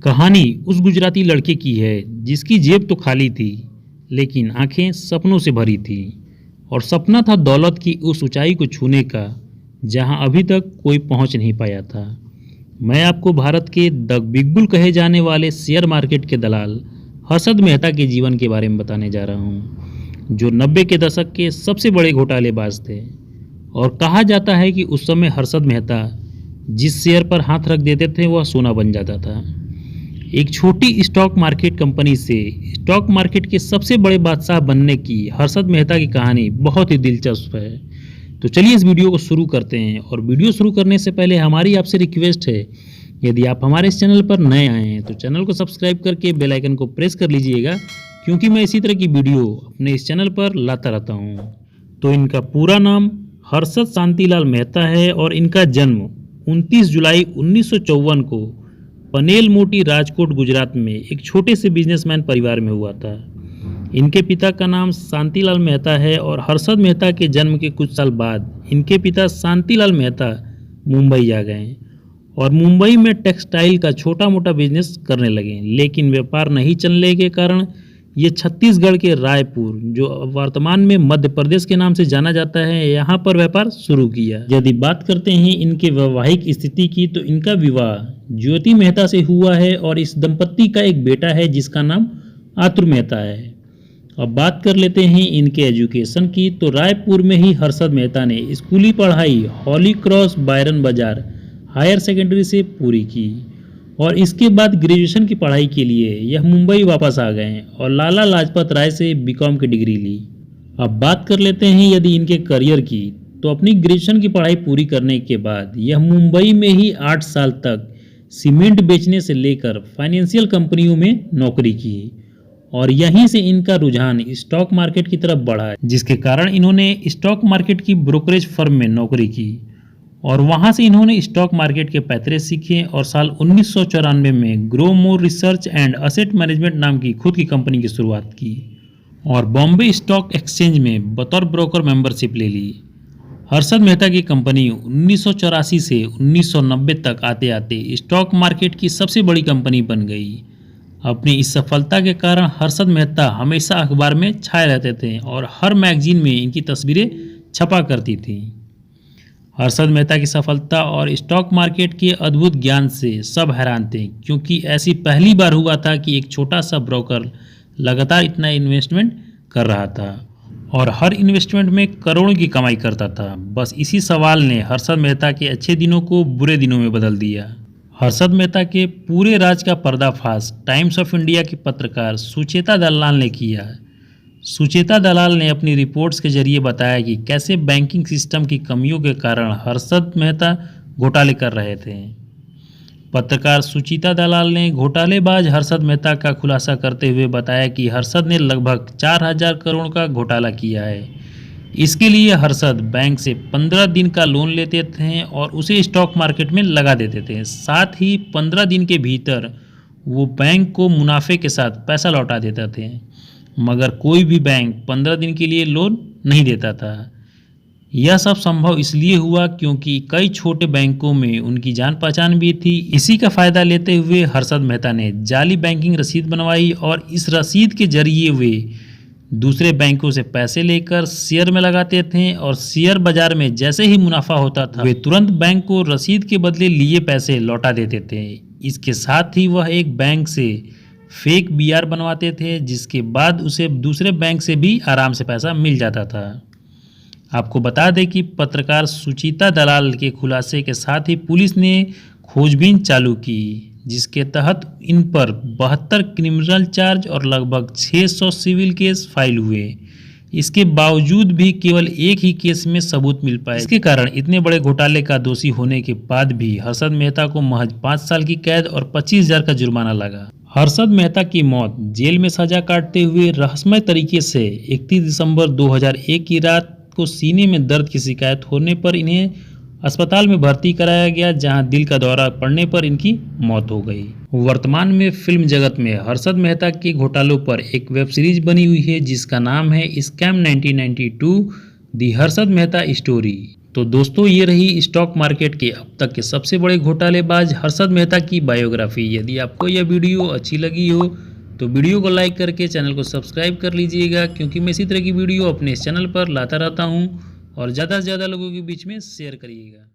कहानी उस गुजराती लड़के की है जिसकी जेब तो खाली थी लेकिन आंखें सपनों से भरी थी। और सपना था दौलत की उस ऊंचाई को छूने का जहां अभी तक कोई पहुंच नहीं पाया था। मैं आपको भारत के द बिग बुल कहे जाने वाले शेयर मार्केट के दलाल हर्षद मेहता के जीवन के बारे में बताने जा रहा हूं, जो 90 के दशक के सबसे बड़े घोटालेबाज थे। और कहा जाता है कि उस समय हर्षद मेहता जिस शेयर पर हाथ रख देते थे वह सोना बन जाता था। एक छोटी स्टॉक मार्केट कंपनी से स्टॉक मार्केट के सबसे बड़े बादशाह बनने की हर्षद मेहता की कहानी बहुत ही दिलचस्प है। तो चलिए इस वीडियो को शुरू करते हैं। और वीडियो शुरू करने से पहले हमारी आपसे रिक्वेस्ट है, यदि आप हमारे इस चैनल पर नए आए हैं तो चैनल को सब्सक्राइब करके बेल आइकन को प्रेस कर लीजिएगा, क्योंकि मैं इसी तरह की वीडियो अपने इस चैनल पर लाता रहता हूँ। तो इनका पूरा नाम हर्षद शांतिलाल मेहता है और इनका जन्म 29 जुलाई 1954 को पनेल मोटी, राजकोट, गुजरात में एक छोटे से बिजनेसमैन परिवार में हुआ था। इनके पिता का नाम शांतिलाल मेहता है और हर्षद मेहता के जन्म के कुछ साल बाद इनके पिता शांतिलाल मेहता मुंबई आ गए और मुंबई में टेक्सटाइल का छोटा मोटा बिजनेस करने लगे। लेकिन व्यापार नहीं चलने के कारण ये छत्तीसगढ़ के रायपुर, जो वर्तमान में मध्य प्रदेश के नाम से जाना जाता है, यहाँ पर व्यापार शुरू किया। यदि बात करते हैं इनके वैवाहिक स्थिति की, तो इनका विवाह ज्योति मेहता से हुआ है और इस दंपत्ति का एक बेटा है जिसका नाम आतुर मेहता है। अब बात कर लेते हैं इनके एजुकेशन की, तो रायपुर में ही हर्षद मेहता ने स्कूली पढ़ाई हॉली क्रॉस बायरन बाजार हायर सेकेंडरी से पूरी की और इसके बाद ग्रेजुएशन की पढ़ाई के लिए यह मुंबई वापस आ गए और लाला लाजपत राय से बीकॉम की डिग्री ली। अब बात कर लेते हैं यदि इनके करियर की, तो अपनी ग्रेजुएशन की पढ़ाई पूरी करने के बाद यह मुंबई में ही 8 साल तक सीमेंट बेचने से लेकर फाइनेंशियल कंपनियों में नौकरी की और यहीं से इनका रुझान स्टॉक मार्केट की तरफ बढ़ा, जिसके कारण इन्होंने स्टॉक मार्केट की ब्रोकरेज फर्म में नौकरी की और वहां से इन्होंने स्टॉक मार्केट के पैतरे सीखे और साल 1994 में grow more research and asset management नाम की खुद की कंपनी की शुरुआत की और बॉम्बे स्टॉक एक्सचेंज में बतौर ब्रोकर मेंबरशिप ले ली। हर्षद मेहता की कंपनी 1984 से 1990 तक आते आते स्टॉक मार्केट की सबसे बड़ी कंपनी बन गई। अपनी इस सफलता के कारण हर्षद मेहता हमेशा अखबार में छाए रहते थे और हर मैगजीन में इनकी तस्वीरें छपा करती थीं। हर्षद मेहता की सफलता और स्टॉक मार्केट के अद्भुत ज्ञान से सब हैरान थे, क्योंकि ऐसी पहली बार हुआ था कि एक छोटा सा ब्रोकर लगातार इतना इन्वेस्टमेंट कर रहा था और हर इन्वेस्टमेंट में करोड़ों की कमाई करता था। बस इसी सवाल ने हर्षद मेहता के अच्छे दिनों को बुरे दिनों में बदल दिया। हर्षद मेहता के पूरे राज का पर्दाफाश टाइम्स ऑफ इंडिया के पत्रकार सुचेता दलाल ने किया। सुचेता दलाल ने अपनी रिपोर्ट्स के जरिए बताया कि कैसे बैंकिंग सिस्टम की कमियों के कारण हर्षद मेहता घोटाले कर रहे थे। पत्रकार सुचेता दलाल ने घोटालेबाज हर्षद मेहता का खुलासा करते हुए बताया कि हर्षद ने लगभग 4000 करोड़ का घोटाला किया है। इसके लिए हर्षद बैंक से 15 दिन का लोन लेते थे और उसे स्टॉक मार्केट में लगा देते थे। साथ ही 15 दिन के भीतर वो बैंक को मुनाफे के साथ पैसा लौटा देते थे, मगर कोई भी बैंक 15 दिन के लिए लोन नहीं देता था। यह सब संभव इसलिए हुआ क्योंकि कई छोटे बैंकों में उनकी जान पहचान भी थी। इसी का फायदा लेते हुए हर्षद मेहता ने जाली बैंकिंग रसीद बनवाई और इस रसीद के जरिए वे दूसरे बैंकों से पैसे लेकर शेयर में लगाते थे और शेयर बाजार में जैसे ही मुनाफा होता था वे तुरंत बैंक को रसीद के बदले लिए पैसे लौटा देते थे। इसके साथ ही वह एक बैंक से फेक बीआर बनवाते थे, जिसके बाद उसे दूसरे बैंक से भी आराम से पैसा मिल जाता था। आपको बता दें कि पत्रकार सुचेता दलाल के खुलासे के साथ ही पुलिस ने खोजबीन चालू की, जिसके तहत इन पर 72 क्रिमिनल चार्ज और लगभग 600 सिविल केस फाइल हुए। इसके बावजूद भी केवल एक ही केस में सबूत मिल पाए। इसके कारण इतने बड़े घोटाले का दोषी होने के बाद भी हर्षद मेहता को महज 5 साल की कैद और 25,000 का जुर्माना लगा। हर्षद मेहता की मौत जेल में सजा काटते हुए रहस्यमय तरीके से 31 दिसंबर 2001 की रात को सीने में दर्द की शिकायत होने पर इन्हें अस्पताल में भर्ती कराया गया, जहां दिल का दौरा पड़ने पर इनकी मौत हो गई। वर्तमान में फिल्म जगत में हर्षद मेहता के घोटालों पर एक वेब सीरीज बनी हुई है जिसका नाम है स्कैम 1992 दी हर्षद मेहता स्टोरी। तो दोस्तों, ये रही स्टॉक मार्केट के अब तक के सबसे बड़े घोटालेबाज हर्षद मेहता की बायोग्राफी। यदि आपको यह वीडियो अच्छी लगी हो तो वीडियो को लाइक करके चैनल को सब्सक्राइब कर लीजिएगा, क्योंकि मैं इसी तरह की वीडियो अपने इस चैनल पर लाता रहता हूं। और ज़्यादा से ज़्यादा लोगों के बीच में शेयर करिएगा।